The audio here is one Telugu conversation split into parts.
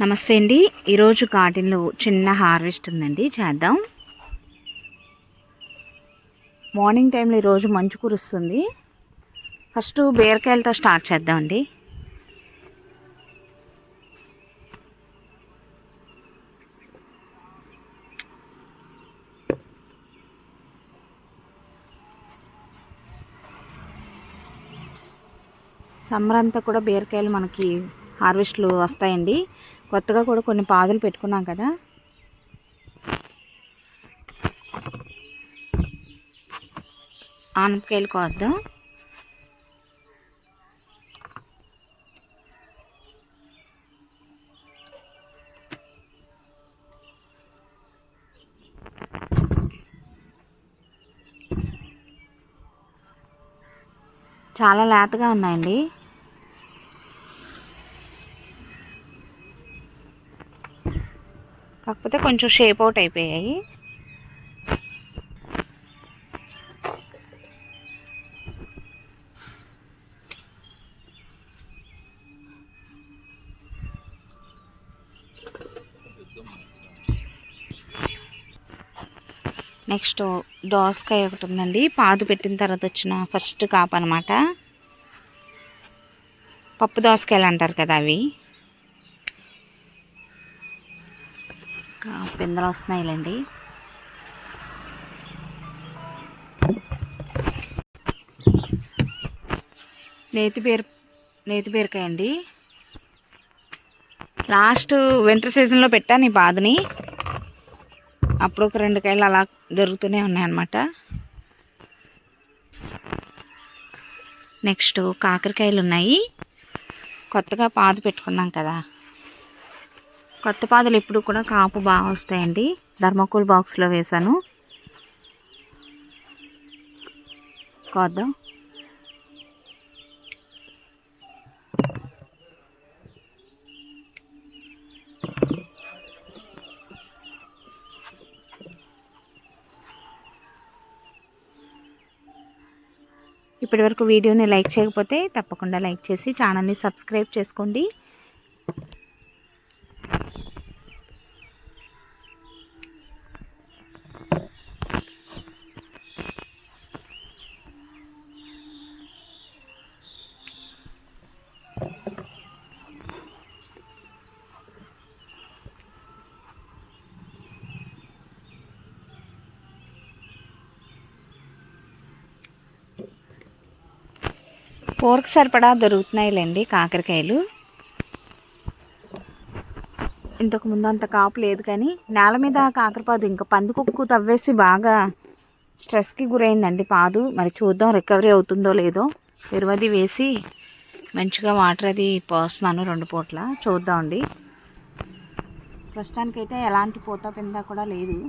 నమస్తే అండి. ఈరోజు గార్డెన్లో చిన్న హార్వెస్ట్ ఉందండి, చేద్దాం. మార్నింగ్ టైంలో ఈరోజు మంచు కురుస్తుంది. ఫస్ట్ బీరకాయలతో స్టార్ట్ చేద్దామండి. సమ్మర్ అంతా కూడా బీరకాయలు మనకి హార్వెస్ట్లు వస్తాయండి. కొత్తగా కూడా కొన్ని పాదులు పెట్టుకున్నాం కదా. ఆనపకాయలు కోద్దాం. చాలా లేతగా ఉన్నాయండి. కాకపోతే కొంచెం షేప్ అవుట్ అయిపోయాయి. నెక్స్ట్ దోసకాయ ఒకటి ఉందండి, పాదు పెట్టిన తర్వాత వచ్చిన ఫస్ట్ కాపు అనమాట. పప్పు దోసకాయలు అంటారు కదా, అవి పిందెలు వస్తున్నాయిలేండి. నేతి బీరకాయ అండి. లాస్ట్ వింటర్ సీజన్లో పెట్టాను ఈ పాదుని. అప్పుడు ఒక 2 కాయలు అలా దొరుకుతూనే ఉన్నాయన్నమాట. నెక్స్ట్ కాకరకాయలు ఉన్నాయి. కొత్తగా పాదు పెట్టుకున్నాం కదా. కొత్త పాదులు ఎప్పుడు కూడా కాపు బాగా వస్తాయండి. థర్మాకోల్ బాక్స్లో వేసాను. కోద్దాం. ఇప్పటి వరకు వీడియోని లైక్ చేయకపోతే తప్పకుండా లైక్ చేసి ఛానల్ని సబ్స్క్రైబ్ చేసుకోండి. కూరకు సరిపడా దొరుకుతున్నాయిలేండి కాకరకాయలు. ఇంతకుముందు అంత కాపు లేదు, కానీ నేల మీద కాకరపాదు ఇంకా పందికొక్కు తవ్వేసి బాగా స్ట్రెస్కి గురైందండి పాదు. మరి చూద్దాం రికవరీ అవుతుందో లేదో. ఎరువది వేసి మంచిగా వాటర్ అది పోస్తున్నాను 2 పూట్ల. చూద్దామండి. ప్రస్తుతానికైతే ఎలాంటి పూత పింద కూడా లేదు.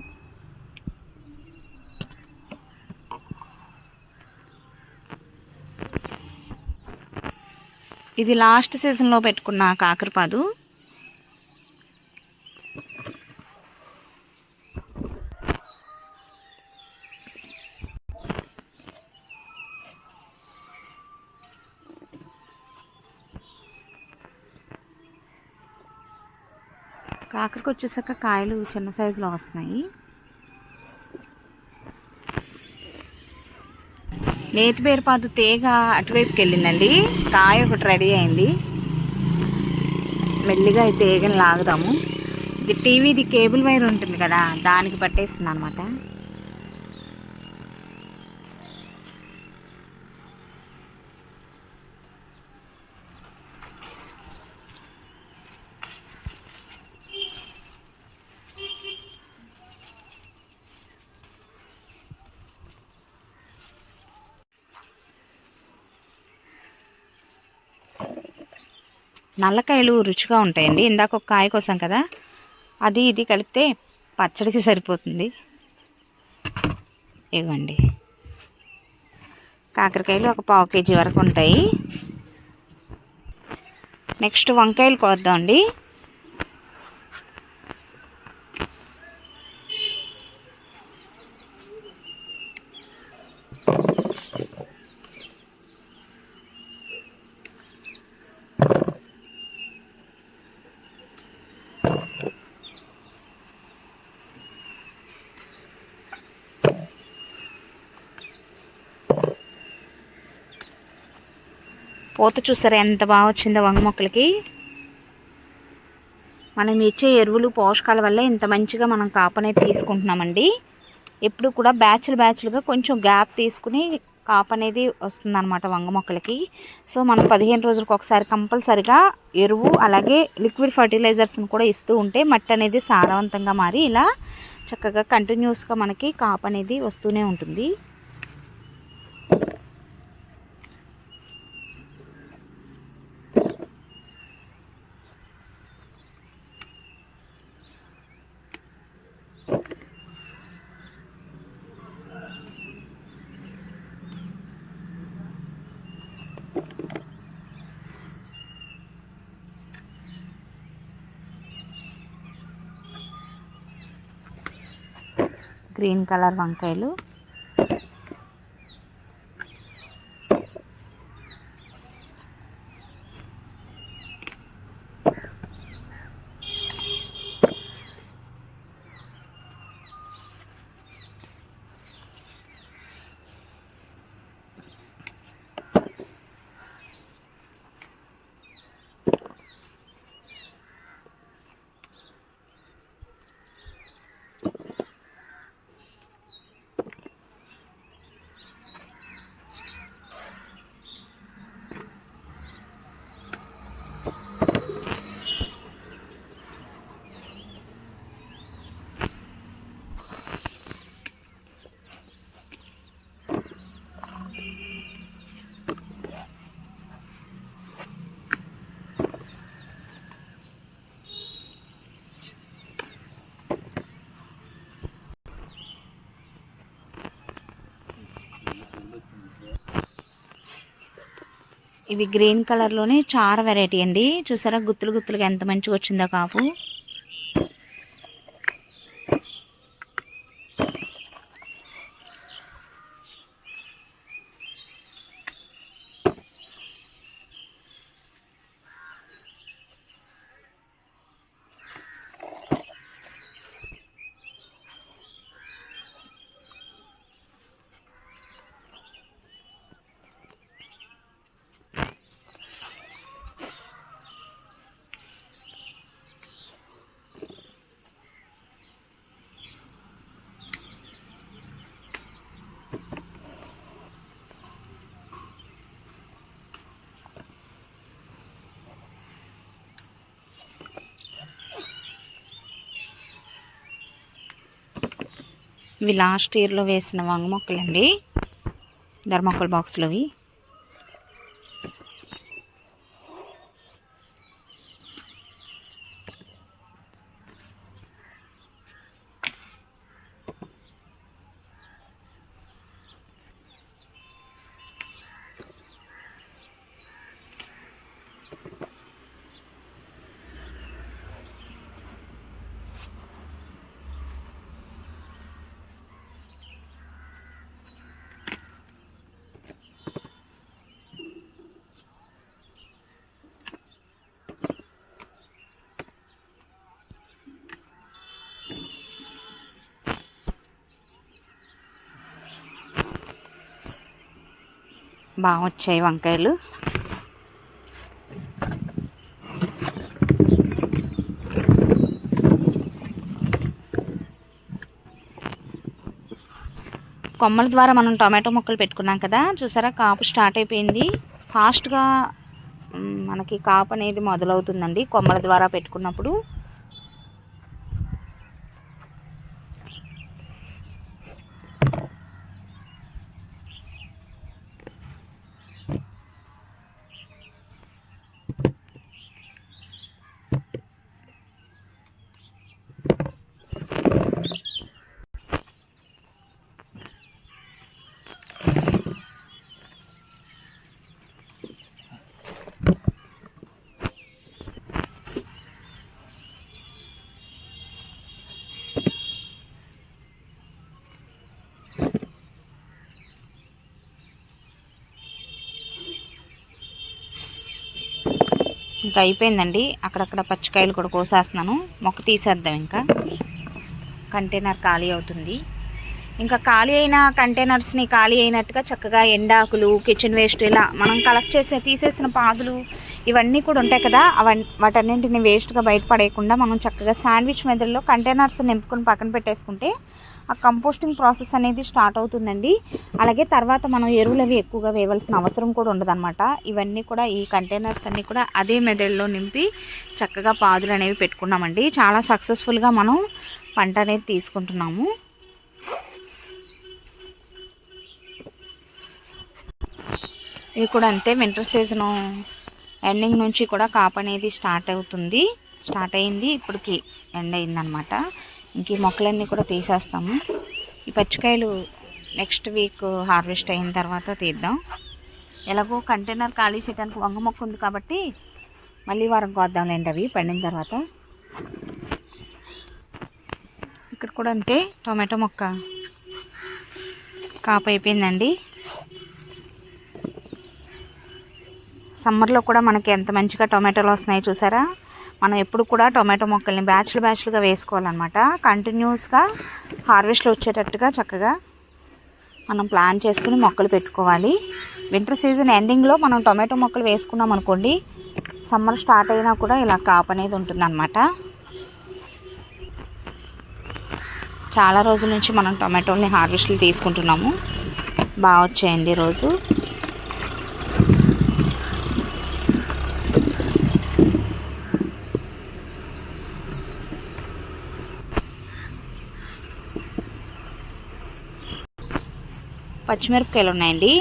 ఇది లాస్ట్ సీజన్లో పెట్టుకున్న కాకరపాదు. కాకరకు వచ్చేసాక కాయలు చిన్న సైజులో వస్తున్నాయి. నేతి బీరపాదు తీగ అటువైపుకి వెళ్ళిందండి. కాయ ఒకటి రెడీ అయింది. మెల్లిగా ఈ తీగని లాగుదాము. ఇది టీవీది కేబుల్ వైర్ ఉంటుంది కదా, దానికి పట్టేస్తుంది అనమాట. నల్లకాయలు రుచిగా ఉంటాయండి. ఇందాక ఒక కాయ కోసం కదా, అది ఇది కలిపితే పచ్చడికి సరిపోతుంది. ఇవ్వండి, కాకరకాయలు ఒక 1/2 కేజీ వరకు ఉంటాయి. నెక్స్ట్ వంకాయలు కోద్దామండి. పూత చూసారా ఎంత బాగా వచ్చిందో వంగ మొక్కలకి. మనం ఇచ్చే ఎరువులు పోషకాల వల్ల ఇంత మంచిగా మనం కాపు అనేది తీసుకుంటున్నామండి. ఎప్పుడు కూడా బ్యాచ్లుగా కొంచెం గ్యాప్ తీసుకుని కాపు అనేది వస్తుందన్నమాట వంగ మొక్కలకి. సో మనం 15 రోజులకు ఒకసారి కంపల్సరిగా ఎరువు అలాగే లిక్విడ్ ఫర్టిలైజర్స్ని కూడా ఇస్తూ ఉంటే మట్టి అనేది సారవంతంగా మారి ఇలా చక్కగా కంటిన్యూస్గా మనకి కాపు అనేది వస్తూనే ఉంటుంది. గ్రీన్ కలర్ వంకాయలు. ఇవి గ్రీన్ కలర్లోనే చార వెరైటీ అండి. చూసారా గుత్తులుగా ఎంత మంచిగా వచ్చిందో కాపు. ఇవి లాస్ట్ ఇయర్లో వేసిన వంగ మొక్కలండి, ధర్మకోల్ బాక్స్లోవి. బాగా వచ్చాయి వంకాయలు. కొమ్మల ద్వారా మనం టొమాటో మొక్కలు పెట్టుకున్నాం కదా, చూసారా కాపు స్టార్ట్ అయిపోయింది. ఫాస్ట్గా మనకి కాపు అనేది మొదలవుతుందండి కొమ్మల ద్వారా పెట్టుకున్నప్పుడు. ఇంకా అయిపోయిందండి. అక్కడక్కడ పచ్చికాయలు కూడా కోసేస్తున్నాను. మొక్క తీసేద్దాం, ఇంకా కంటైనర్ ఖాళీ అవుతుంది. ఇంకా ఖాళీ అయిన కంటైనర్స్ని ఖాళీ అయినట్టుగా చక్కగా ఎండాకులు, కిచెన్ వేస్ట్ ఇలా మనం కలెక్ట్ చేసి తీసేసిన పాదులు ఇవన్నీ కూడా ఉంటాయి కదా, వాటన్నింటిని వేస్ట్గా బయటపడేయకుండా మనం చక్కగా శాండ్విచ్ మెథడ్లో కంటైనర్స్ నింపుకొని పక్కన పెట్టేసుకుంటే ఆ కంపోస్టింగ్ ప్రాసెస్ అనేది స్టార్ట్ అవుతుందండి. అలాగే తర్వాత మనం ఎరువులు అవి ఎక్కువగా వేయవలసిన అవసరం కూడా ఉండదన్నమాట. ఇవన్నీ కూడా ఈ కంటైనర్స్ అన్నీ కూడా అదే మెథడ్లో నింపి చక్కగా పాదులు అనేవి పెట్టుకున్నామండి. చాలా సక్సెస్ఫుల్గా మనం పంట అనేది తీసుకుంటున్నాము. ఇవి కూడా అంతే, వింటర్ సీజను ఎండింగ్ నుంచి కూడా కాపు అనేది స్టార్ట్ అయింది. ఇప్పటికి ఎండ్ అయిందనమాట. ఇంక ఈ మొక్కలన్నీ కూడా తీసేస్తాము. ఈ పచ్చికాయలు నెక్స్ట్ వీక్ హార్వెస్ట్ అయిన తర్వాత తీద్దాం. ఎలాగో కంటైనర్ ఖాళీ చేయడానికి వంగ మొక్క ఉంది కాబట్టి మళ్ళీ వారం కోద్దాంలేండి అవి పండిన తర్వాత. ఇక్కడ కూడా అంతే, టొమాటో మొక్క కాపు అయిపోయిందండి. సమ్మర్లో కూడా మనకి ఎంత మంచిగా టొమాటోలు వస్తున్నాయి చూసారా. మనం ఎప్పుడు కూడా టొమాటో మొక్కల్ని బ్యాచ్లుగా వేసుకోవాలన్నమాట. కంటిన్యూస్గా హార్వెస్ట్లో వచ్చేటట్టుగా చక్కగా మనం ప్లాన్ చేసుకుని మొక్కలు పెట్టుకోవాలి. వింటర్ సీజన్ ఎండింగ్లో మనం టొమాటో మొక్కలు వేసుకున్నాం అనుకోండి, సమ్మర్ స్టార్ట్ అయినా కూడా ఇలా కాపు అనేది ఉంటుందన్నమాట. చాలా రోజుల నుంచి మనం టొమాటోల్ని హార్వెస్ట్లు తీసుకుంటున్నాము. బాగా వచ్చాయండి రోజు. పచ్చిమిరపకాయలు ఉన్నాయండి.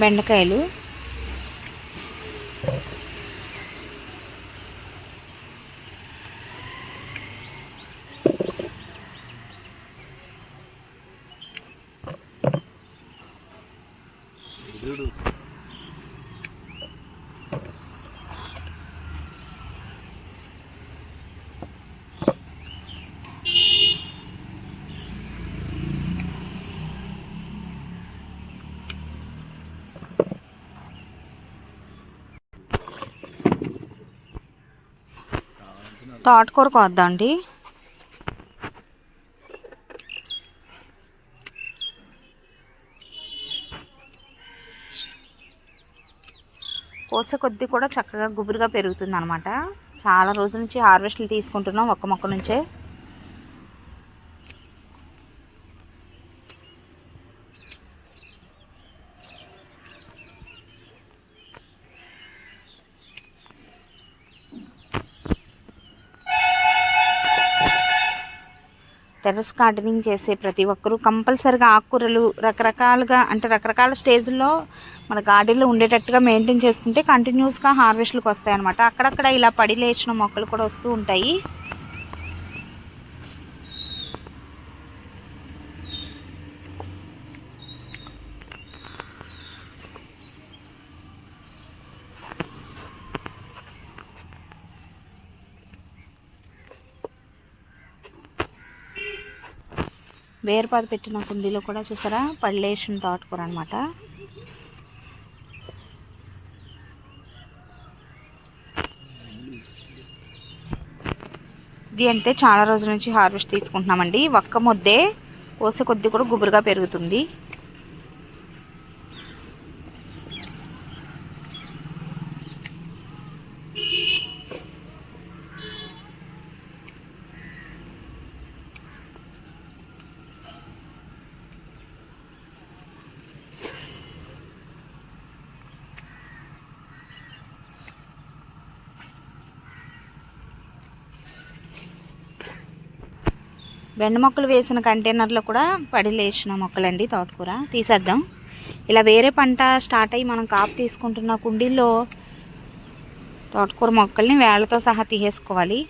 బెండకాయలు, తోటకూర కోద్దామండి. కోసే కొద్దీ కూడా చక్కగా గుబురుగా పెరుగుతుంది అనమాట. చాలా రోజుల నుంచి హార్వెస్ట్లు తీసుకుంటున్నాం ఒక్క మొక్క నుంచే. టెర్రస్ గార్డెనింగ్ చేసే ప్రతి ఒక్కరూ కంపల్సరిగా ఆకుకూరలు రకరకాల స్టేజ్లో మన గార్డెన్లో ఉండేటట్టుగా మెయింటైన్ చేసుకుంటే కంటిన్యూస్గా హార్వెస్ట్లకు వస్తాయన్నమాట. అక్కడక్కడ ఇలా పడి లేచిన మొక్కలు కూడా వస్తూ ఉంటాయి. వేరుపాదు పెట్టిన కుండీలో కూడా చూసారా పళ్ళేసిన తోటకూర అనమాట. ఇది అంతే, చాలా రోజుల నుంచి హార్వెస్ట్ తీసుకుంటున్నామండి. ఒక్క ముద్దే కోసే కొద్ది కూడా గుబురుగా పెరుగుతుంది. బెండ మొక్కలు వేసిన కంటైనర్లో కూడా పడి లేచిన మొక్కలండి తోటకూర. తీసేద్దాం. ఇలా వేరే పంట స్టార్ట్ అయ్యి మనం కాపు తీసుకుంటున్న కుండీల్లో తోటకూర మొక్కల్ని వేళ్లతో సహా తీసేసుకోవాలి.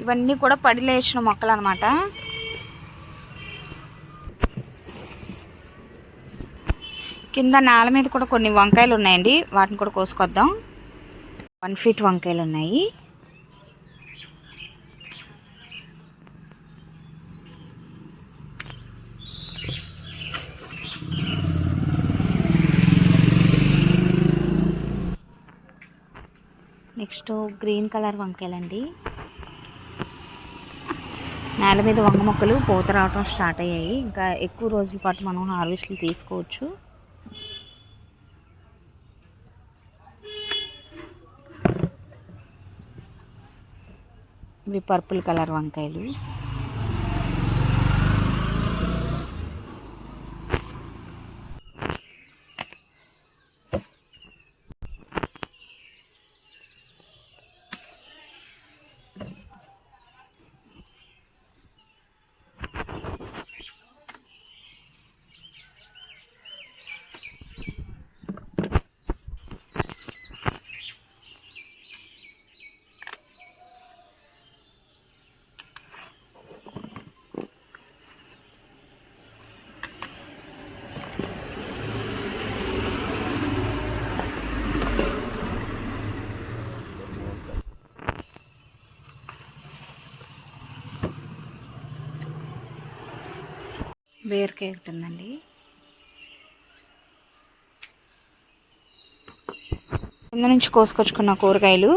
ఇవన్నీ కూడా పడిలేసిన మొక్కలు అనమాట. కింద నేల మీద కూడా కొన్ని వంకాయలు ఉన్నాయండి, వాటిని కూడా కోసుకొద్దాం. 1 ఫీట్ వంకాయలు ఉన్నాయి. నెక్స్ట్ గ్రీన్ కలర్ వంకాయలండి. నేల మీద వంగ మొక్కలు పూత రావటం స్టార్ట్ అయ్యాయి. ఇంకా ఎక్కువ రోజుల పాటు మనం హార్వెస్ట్లు తీసుకోవచ్చు. ఇవి పర్పుల్ కలర్ వంకాయలు. బీరకాయ ఉంటుందండి. కింద నుంచి కోసుకొచ్చుకున్న కూరగాయలు.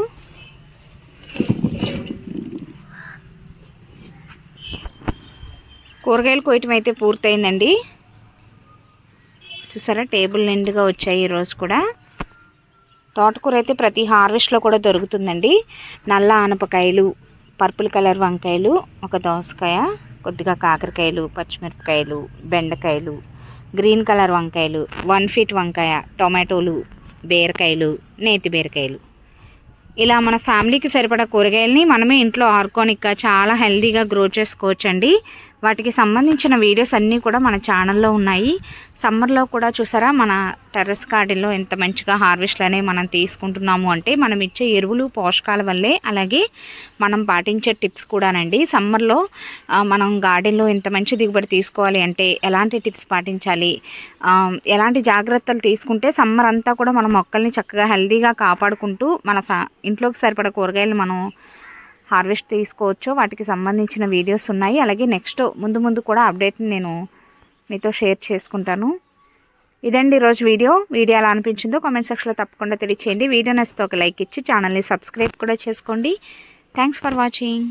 కూరగాయలు కోయటం అయితే పూర్తయిందండి. చూసారా టేబుల్ నిండుగా వచ్చాయి ఈరోజు కూడా. తోటకూర అయితే ప్రతి హార్వెస్ట్లో కూడా దొరుకుతుందండి. నల్ల ఆనపకాయలు, పర్పుల్ కలర్ వంకాయలు, ఒక దోసకాయ, కొద్దిగా కాకరకాయలు, పచ్చిమిరపకాయలు, బెండకాయలు, గ్రీన్ కలర్ వంకాయలు, 1 ఫీట్ వంకాయ, టొమాటోలు, బీరకాయలు, నేతి బీరకాయలు. ఇలా మన ఫ్యామిలీకి సరిపడా కూరగాయలని మనమే ఇంట్లో ఆర్గానిక్గా చాలా హెల్తీగా గ్రో చేసుకోవచ్చండి. వాటికి సంబంధించిన వీడియోస్ అన్నీ కూడా మన ఛానల్లో ఉన్నాయి. సమ్మర్లో కూడా చూసారా మన టెర్రస్ గార్డెన్లో ఎంత మంచిగా హార్వెస్ట్లు అనేవి మనం తీసుకుంటున్నాము అంటే మనం ఇచ్చే ఎరువులు పోషకాల వల్లే, అలాగే మనం పాటించే టిప్స్ కూడానండి. సమ్మర్లో మనం గార్డెన్లో ఇంత మంచి దిగుబడి తీసుకోవాలి అంటే ఎలాంటి టిప్స్ పాటించాలి, ఎలాంటి జాగ్రత్తలు తీసుకుంటే సమ్మర్ అంతా కూడా మన మొక్కల్ని చక్కగా హెల్తీగా కాపాడుకుంటూ మన ఇంట్లోకి సరిపడా కూరగాయలు మనం హార్వెస్ట్ తీసుకోవచ్చు. వాటికి సంబంధించిన వీడియోస్ ఉన్నాయి. అలాగే నెక్స్ట్ ముందు కూడా అప్డేట్ని నేను మీతో షేర్ చేసుకుంటాను. ఇదండి ఈరోజు వీడియో ఎలా అనిపించిందో కామెంట్ సెక్షన్లో తప్పకుండా తెలియచేయండి. వీడియో నచ్చితే ఒక లైక్ ఇచ్చి ఛానల్ని సబ్స్క్రైబ్ కూడా చేసుకోండి. Thanks for watching.